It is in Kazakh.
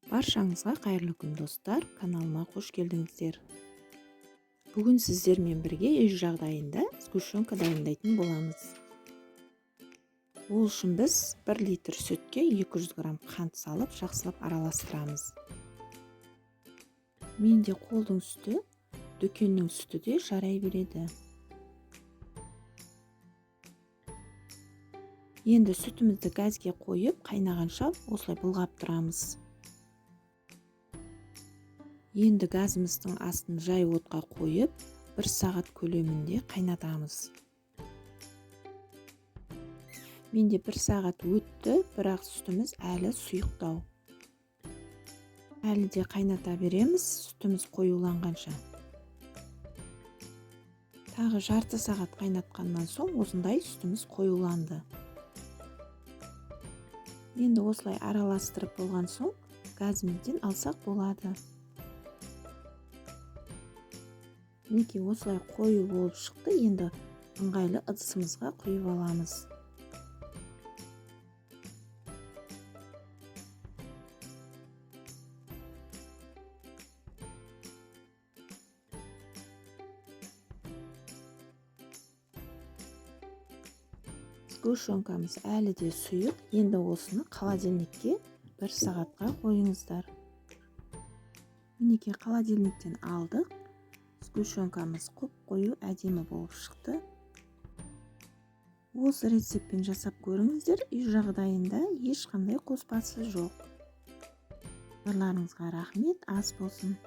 Баршаңызға қайырлы күн достар, каналыма қош келдіңіздер. Бүгін сіздермен бірге үй жағдайында сгущенка дайындайтын боламыз. Ол үшін біз 1 литр сүтке 200 грамм қант салып, жақсылап араластырамыз. Менде қолдың сүті, дүкеннің сүті де жарай береді. Енді сүтімізді газге қойып, қайнағанша осылай былғап тұрамыз. Енді газымыздың астын жай отқа қойып, 1 сағат көлемінде қайнатамыз. Менде 1 сағат өтті, бірақ сүтіміз әлі сұйықтау. Әлі де қайната береміз, сүтіміз қоюланғанша. Тағы жарты сағат қайнатқаннан соң осындай сүтіміз қоюланды. Енді осылай араластырып болған соң газымыздан алсақ болады. Мінекей осылай қою болып шықты, енді ыңғайлы ыдысымызға құйып аламыз. Сгущенкамыз әлі де сұйық, енді осыны холодильникке 1 сағатқа қойыңыздар. Мінекей холодильниктен алдық. Сгущенкамыз қою әдемі болып шықты. Осы рецептпен жасап көріңіздер, үй жағдайында ешқандай қоспасы жоқ. Назарларыңызға рахмет, ас болсын.